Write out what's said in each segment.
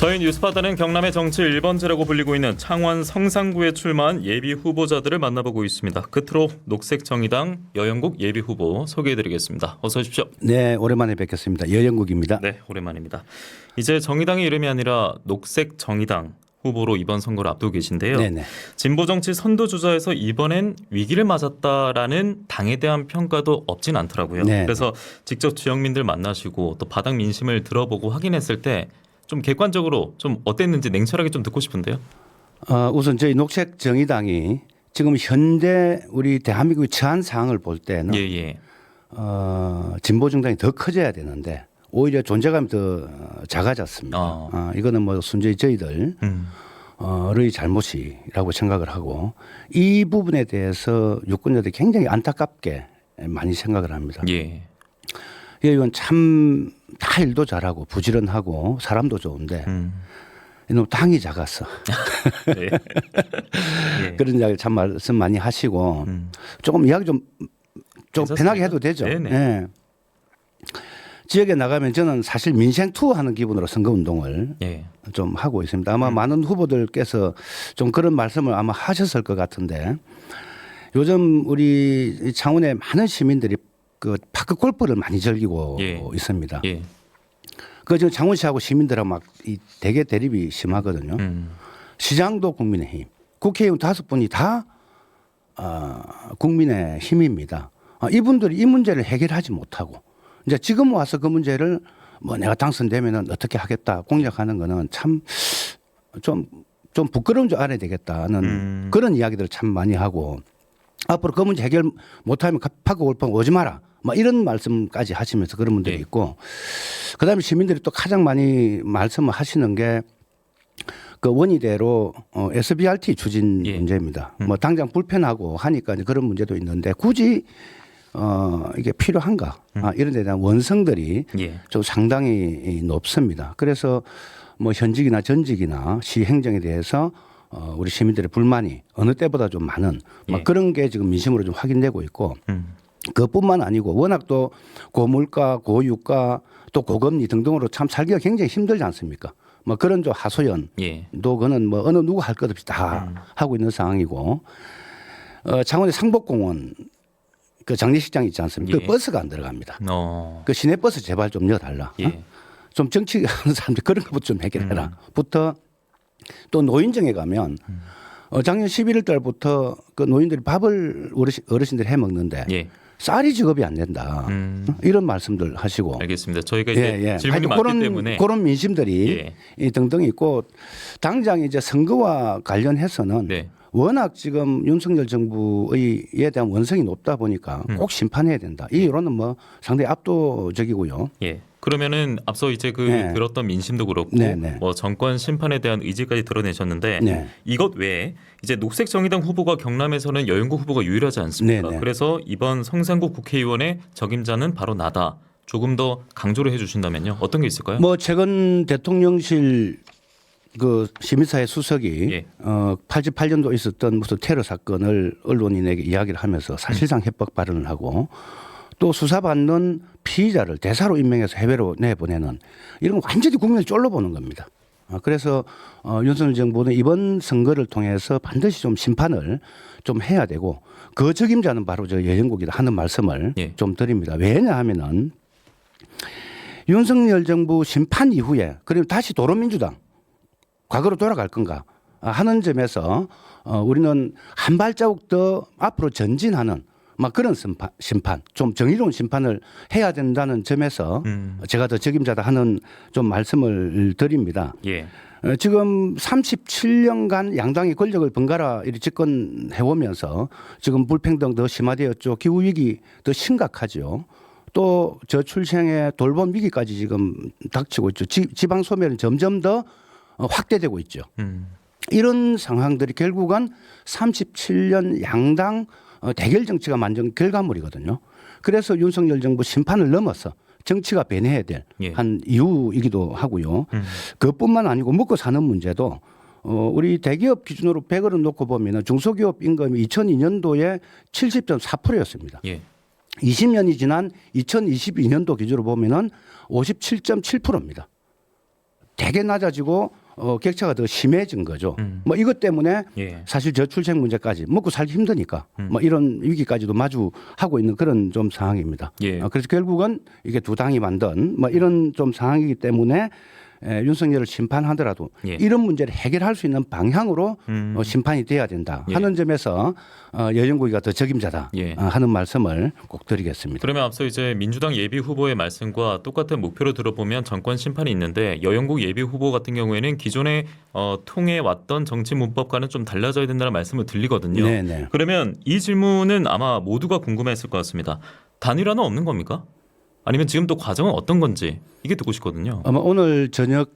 저희 뉴스바다는 경남의 정치 1번지라고 불리고 있는 창원 성산구에 출마한 예비 후보자들을 만나보고 있습니다. 끝으로 녹색정의당 여영국 예비 후보 소개해드리겠습니다. 어서 오십시오. 네, 오랜만에 뵙겠습니다. 여영국입니다. 네, 오랜만입니다. 이제 정의당의 이름이 아니라 녹색정의당 후보로 이번 선거를 앞두고 계신데요. 네네. 진보정치 선두주자에서 이번엔 위기를 맞았다라는 당에 대한 평가도 없진 않더라고요. 네네. 그래서 직접 지역민들 만나시고 또 바닥 민심을 들어보고 확인했을 때 좀 객관적으로 좀 어땠는지 냉철하게 좀 듣고 싶은데요. 우선 저희 녹색정의당이 지금 현재 우리 대한민국의 처한 상황을 볼 때는 예. 진보정당이 더 커져야 되는데 오히려 존재감이 더 작아졌습니다. 이거는 뭐 순전히 저희들의 잘못이라고 생각을 하고 이 부분에 대해서 유권자들이 굉장히 안타깝게 많이 생각을 합니다. 예. 이건 참 다 일도 잘하고 부지런하고 사람도 좋은데 너무 당이 작았어. 네. 예. 그런 이야기 참 말씀 많이 하시고 조금 이야기 좀 편하게 해도 되죠. 네네. 네. 지역에 나가면 저는 사실 민생 투어하는 기분으로 선거운동을 예. 좀 하고 있습니다. 아마 많은 후보들께서 좀 그런 말씀을 아마 하셨을 것 같은데 요즘 우리 창원의 많은 시민들이 그 파크 골프를 많이 즐기고 있습니다. 예. 그 지금 창원시하고 시민들하고 막 되게 대립이 심하거든요. 시장도 국민의힘, 국회의원 5분이 다 국민의 힘입니다. 이분들이 이 문제를 해결하지 못하고 이제 지금 와서 그 문제를 뭐 내가 당선되면은 어떻게 하겠다 공약하는 거는 참 좀 부끄러운 줄 알아야 되겠다는 그런 이야기들을 참 많이 하고 앞으로 그 문제 해결 못하면 파크 골프 오지 마라. 막 이런 말씀까지 하시면서 그런 분들이 있고 그다음에 시민들이 또 가장 많이 말씀을 하시는 게 그 원의대로 SBRT 추진 문제입니다. 뭐 당장 불편하고 하니까 이제 그런 문제도 있는데 굳이 이게 필요한가 이런 데 대한 원성들이 좀 상당히 높습니다. 그래서 뭐 현직이나 전직이나 시 행정에 대해서 우리 시민들의 불만이 어느 때보다 좀 많은 막 그런 게 지금 민심으로 좀 확인되고 있고 그뿐만 아니고 워낙 또 고물가, 고유가, 또 고금리 등등으로 참 살기가 굉장히 힘들지 않습니까? 뭐 그런 좀 하소연도 그는 뭐 어느 누구 할 것 없이 다 하고 있는 상황이고 창원의 상복공원 그 장례식장 있지 않습니까? 그 버스가 안 들어갑니다. 그 시내버스 제발 좀 넣어달라. 좀 정치하는 사람들 그런 것부터 좀 해결해라. 부터 또 노인정에 가면 작년 11월 달부터 그 노인들이 밥을 어르신들이 해 먹는데 쌀이 지급이 안 된다. 이런 말씀들 하시고. 알겠습니다. 저희가 이제 질문이 많기 때문에 그런 민심들이 등등 있고 당장 이제 선거와 관련해서는 워낙 지금 윤석열 정부에 대한 원성이 높다 보니까 꼭 심판해야 된다. 이 여론은 뭐 상당히 압도적이고요. 그러면은 앞서 이제 들었던 민심도 그렇고 뭐 정권 심판에 대한 의지까지 드러내셨는데 이것 외에 이제 녹색정의당 후보가 경남에서는 여영국 후보가 유일하지 않습니까? 그래서 이번 성산구 국회의원의 적임자는 바로 나다. 조금 더 강조를 해주신다면요. 어떤 게 있을까요? 뭐 최근 대통령실 그 시민사회 수석이 88년도 있었던 무슨 테러 사건을 언론인에게 이야기를 하면서 사실상 협박 발언을 하고 또 수사받는 피의자를 대사로 임명해서 해외로 내보내는 이런 거 완전히 국민을 쫄러보는 겁니다. 그래서 윤석열 정부는 이번 선거를 통해서 반드시 좀 심판을 좀 해야 되고 그 적임자는 바로 저 여영국이다 하는 말씀을 좀 드립니다. 왜냐하면은 윤석열 정부 심판 이후에 그리고 다시 도로민주당 과거로 돌아갈 건가 하는 점에서 우리는 한 발자국 더 앞으로 전진하는 막 그런 심판, 좀 정의로운 심판을 해야 된다는 점에서 제가 더 적임자다 하는 좀 말씀을 드립니다. 지금 37년간 양당이 권력을 번갈아 이렇게 집권해 오면서 지금 불평등 더 심화되었죠. 기후 위기 더 심각하죠. 또 저출생의 돌봄 위기까지 지금 닥치고 있죠. 지방 소멸은 점점 더 확대되고 있죠. 이런 상황들이 결국은 37년 양당 대결 정치가 만든 결과물이거든요. 그래서 윤석열 정부 심판을 넘어서 정치가 변해야 될 한 이유이기도 하고요. 그것뿐만 아니고 먹고 사는 문제도 우리 대기업 기준으로 100을 놓고 보면 중소기업 임금이 2002년도에 70.4%였습니다. 20년이 지난 2022년도 기준으로 보면 57.7%입니다. 되게 낮아지고 격차가 더 심해진 거죠. 뭐 이것 때문에 예. 사실 저출생 문제까지 먹고 살기 힘드니까 뭐 이런 위기까지도 마주하고 있는 그런 좀 상황입니다. 예. 그래서 결국은 이게 두 당이 만든 뭐 이런 좀 상황이기 때문에 윤석열을 심판하더라도 예. 이런 문제를 해결할 수 있는 방향으로 심판이 돼야 된다 예. 하는 점에서 여영구가 더 적임자다 예. 하는 말씀을 꼭 드리겠습니다. 그러면 앞서 이제 민주당 예비 후보의 말씀과 똑같은 목표로 들어보면 정권 심판이 있는데 여영국 예비 후보 같은 경우에는 기존에 통해 왔던 정치 문법과는 좀 달라져야 된다는 말씀을 들리거든요. 네네. 그러면 이 질문은 아마 모두가 궁금했을 것 같습니다. 단일화는 없는 겁니까? 아니면 지금 또 과정은 어떤 건지 이게 듣고 싶거든요. 아마 오늘 저녁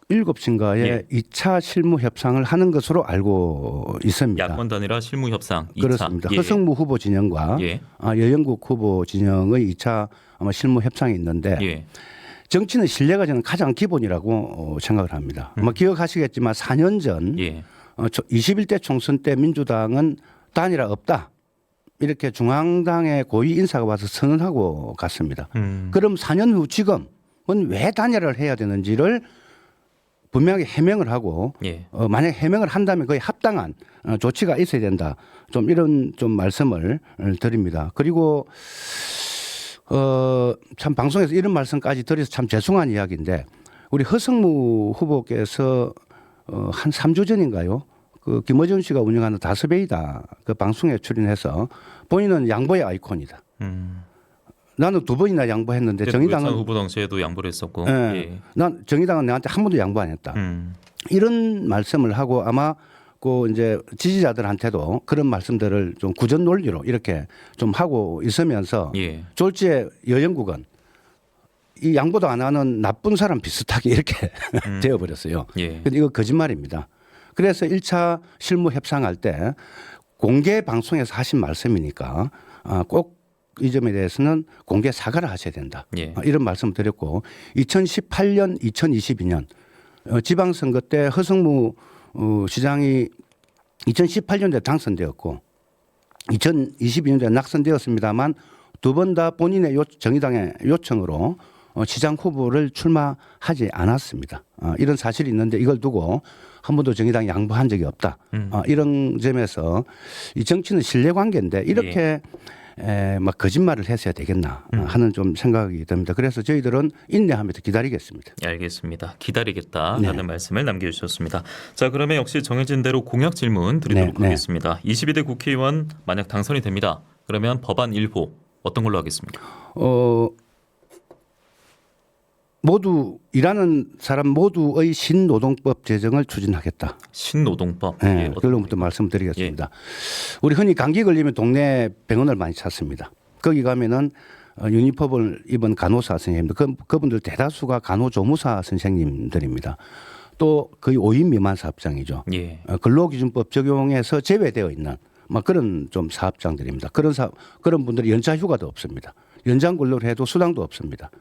7시인가에 예. 2차 실무 협상을 하는 것으로 알고 있습니다. 야권 단일화 실무 협상 2차. 그렇습니다. 예. 허성무 후보 진영과 예. 여영국 후보 진영의 2차 아마 실무 협상이 있는데 예. 정치는 신뢰가 저는 가장 기본이라고 생각을 합니다. 아마 기억하시겠지만 4년 전 예. 21대 총선 때 민주당은 단일화 없다. 이렇게 중앙당의 고위 인사가 와서 선언하고 갔습니다. 그럼 4년 후 지금은 왜 단일화를 해야 되는지를 분명하게 해명을 하고 예. 만약 해명을 한다면 거의 합당한 조치가 있어야 된다. 좀 이런 좀 말씀을 드립니다. 그리고 참 방송에서 이런 말씀까지 드려서 참 죄송한 이야기인데 우리 허성무 후보께서 한 3주 전인가요? 그 김어준 씨가 운영하는 다스베이다 그 방송에 출연해서 본인은 양보의 아이콘이다. 나는 2번이나 양보했는데 정의당은 후보 당시에도 양보를 했었고, 예, 예. 난 정의당은 내한테 한 번도 양보 안 했다. 이런 말씀을 하고 아마 그 이제 지지자들한테도 그런 말씀들을 좀 구전 논리로 이렇게 좀 하고 있으면서 예. 졸지에 여영국은 이 양보도 안 하는 나쁜 사람 비슷하게 이렇게 되어버렸어요. 예. 근데 이거 거짓말입니다. 그래서 1차 실무 협상할 때 공개 방송에서 하신 말씀이니까 꼭 이 점에 대해서는 공개 사과를 하셔야 된다. 예. 이런 말씀을 드렸고 2018년, 2022년 지방선거 때 허성무 시장이 2018년도에 당선되었고 2022년도에 낙선되었습니다만 2번 다 본인의 정의당의 요청으로 시장 후보를 출마하지 않았습니다. 이런 사실이 있는데 이걸 두고 한 번도 정의당이 양보한 적이 없다. 이런 점에서 이 정치는 신뢰관계인데 이렇게 막 거짓말을 했어야 되겠나 하는 좀 생각이 듭니다. 그래서 저희들은 인내하면서 기다리겠습니다. 알겠습니다. 기다리겠다라는 말씀을 남겨주셨습니다. 자, 그러면 역시 정해진 대로 공약 질문 드리도록 하겠습니다. 22대 국회의원 만약 당선이 됩니다. 그러면 법안 1호 어떤 걸로 하겠습니까? 모두 일하는 사람 모두의 신노동법 제정을 추진하겠다. 신노동법. 네, 예, 결론부터 말씀드리겠습니다. 우리 흔히 감기 걸리면 동네 병원을 많이 찾습니다. 거기 가면은 유니폼을 입은 간호사 선생님들, 그분들 대다수가 간호조무사 선생님들입니다. 또 거의 5인 미만 사업장이죠. 예. 근로기준법 적용에서 제외되어 있는 막 그런 좀 사업장들입니다. 그런 분들이 연차 휴가도 없습니다. 연장 근로를 해도 수당도 없습니다.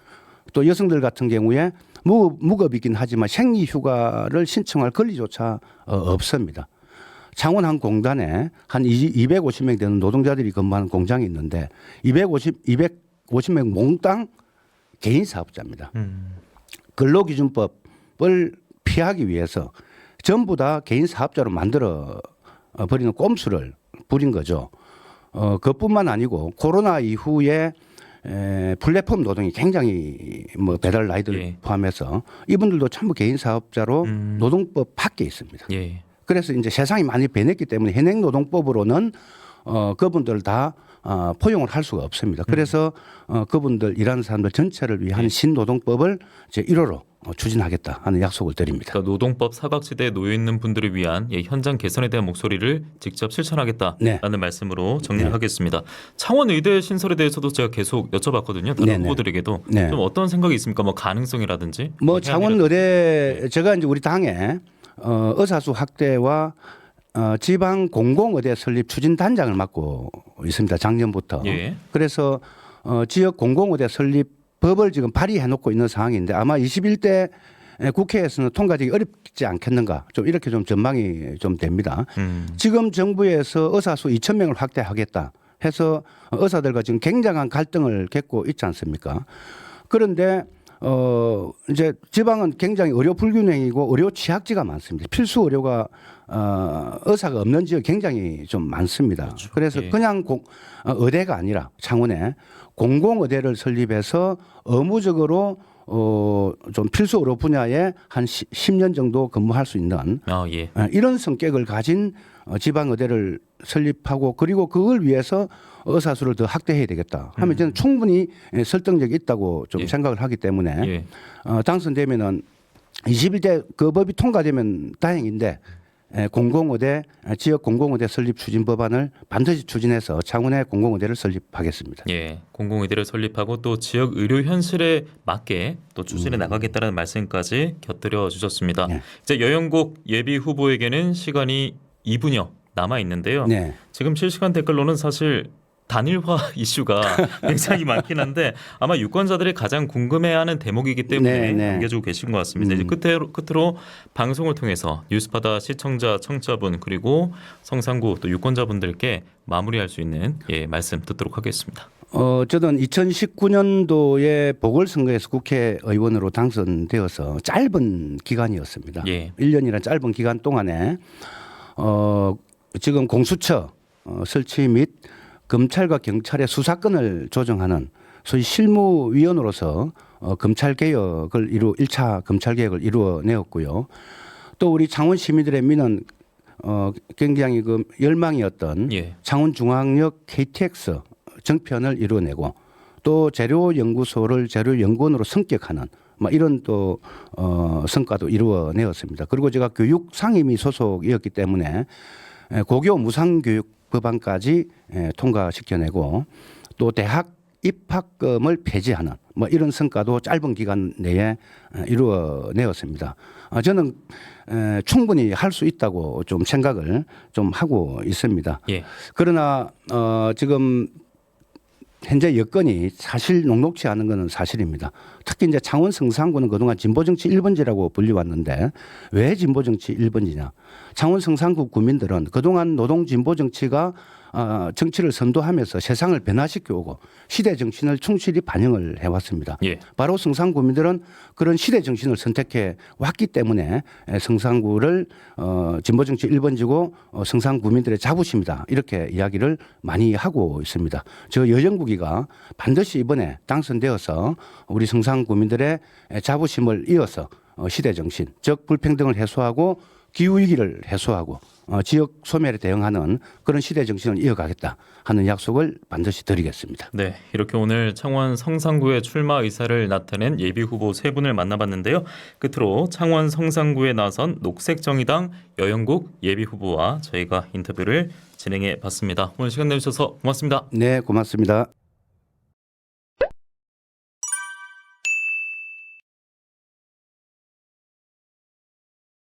또 여성들 같은 경우에 무급이긴 하지만 생리 휴가를 신청할 권리조차 없습니다. 창원 한 공단에 한 250명 되는 노동자들이 근무하는 공장이 있는데 250명 몽땅 개인 사업자입니다. 근로기준법을 피하기 위해서 전부 다 개인 사업자로 만들어 버리는 꼼수를 부린 거죠. 그뿐만 아니고 코로나 이후에 플랫폼 노동이 굉장히 뭐 배달 라이드를 예. 포함해서 이분들도 전부 개인 사업자로 노동법 밖에 있습니다. 예. 그래서 이제 세상이 많이 변했기 때문에 현행 노동법으로는 그분들 다 포용을 할 수가 없습니다. 그래서 그분들 일하는 사람들 전체를 위한 신노동법을 이제 1호로 추진하겠다 하는 약속을 드립니다. 그러니까 노동법 사각지대에 놓여 있는 분들을 위한 현장 개선에 대한 목소리를 직접 실천하겠다라는 말씀으로 정리를 하겠습니다. 창원 의대 신설에 대해서도 제가 계속 여쭤봤거든요. 다른 후보들에게도 좀 어떤 생각이 있습니까? 뭐 가능성이라든지. 뭐 창원 의대 제가 이제 우리 당에 의사수 확대와 지방 공공의대 설립 추진 단장을 맡고 있습니다. 작년부터. 예. 그래서 지역 공공의대 설립 법을 지금 발의해 놓고 있는 상황인데 아마 21대 국회에서는 통과되기 어렵지 않겠는가 좀 이렇게 좀 전망이 좀 됩니다. 지금 정부에서 의사수 2,000명을 확대하겠다 해서 의사들과 지금 굉장한 갈등을 겪고 있지 않습니까? 그런데 이제 지방은 굉장히 의료 불균형이고 의료 취약지가 많습니다. 필수 의료가 의사가 없는 지역 굉장히 좀 많습니다. 그렇죠. 그래서 예. 그냥 의대가 아니라 창원에 공공의대를 설립해서 의무적으로 좀 필수 의료 분야에 한 10년 정도 근무할 수 있는 예. 이런 성격을 가진 지방의대를 설립하고 그리고 그걸 위해서 의사 수를 더 확대해야 되겠다 하면 저는 충분히 설득력이 있다고 좀 예. 생각을 하기 때문에 예. 당선되면은 21대 그 법이 통과되면 다행인데 공공의대 지역 공공의대 설립 추진 법안을 반드시 추진해서 창원의 공공의대를 설립하겠습니다. 예, 공공의대를 설립하고 또 지역 의료 현실에 맞게 또 추진해 나가겠다는 말씀까지 곁들여 주셨습니다. 네. 이제 여영국 예비 후보에게는 시간이 2분여 남아 있는데요. 네. 지금 실시간 댓글로는 사실 단일화 이슈가 굉장히 많긴 한데 아마 유권자들이 가장 궁금해하는 대목이기 때문에 남겨주고 계신 것 같습니다. 이제 끝으로 방송을 통해서 뉴스바다 시청자, 청자분 그리고 성산구 또 유권자분들께 마무리할 수 있는 말씀 듣도록 하겠습니다. 저는 2019년도에 보궐선거에서 국회의원으로 당선되어서 짧은 기간이었습니다. 예. 1년이라는 짧은 기간 동안에 지금 공수처 설치 및 검찰과 경찰의 수사권을 조정하는 소위 실무위원으로서 검찰 개혁을 1차 검찰 개혁을 이루어내었고요. 또 우리 창원 시민들의 민은 굉장히 그 열망이었던 창원중앙역 KTX 정편을 이루어내고 또 재료연구소를 재료연구원으로 성격하는 이런 또 성과도 이루어내었습니다. 그리고 제가 교육 상임위 소속이었기 때문에 고교 무상교육 법안까지 통과시켜내고 또 대학 입학금을 폐지하는 이런 성과도 짧은 기간 내에 이루어내었습니다. 저는 충분히 할 수 있다고 좀 생각을 좀 하고 있습니다. 예. 그러나 지금 현재 여건이 사실 녹록치 않은 것은 사실입니다. 특히 이제 창원 성산구는 그동안 진보정치 1번지라고 불리웠는데 왜 진보정치 1번지냐. 창원 성산구 구민들은 그동안 노동 진보정치가 정치를 선도하면서 세상을 변화시켜 오고 시대 정신을 충실히 반영을 해왔습니다. 예. 바로 성산구민들은 그런 시대 정신을 선택해 왔기 때문에 성산구를 진보정치 1번지고 성산구민들의 자부심이다 이렇게 이야기를 많이 하고 있습니다. 저 여영국이가 반드시 이번에 당선되어서 우리 성산구민들의 자부심을 이어서 시대 정신 즉 불평등을 해소하고 기후위기를 해소하고 지역 소멸에 대응하는 그런 시대 정신을 이어가겠다 하는 약속을 반드시 드리겠습니다. 네, 이렇게 오늘 창원 성산구의 출마 의사를 나타낸 예비후보 세 분을 만나봤는데요. 끝으로 창원 성산구에 나선 녹색정의당 여영국 예비후보와 저희가 인터뷰를 진행해 봤습니다. 오늘 시간 내주셔서 고맙습니다. 네, 고맙습니다.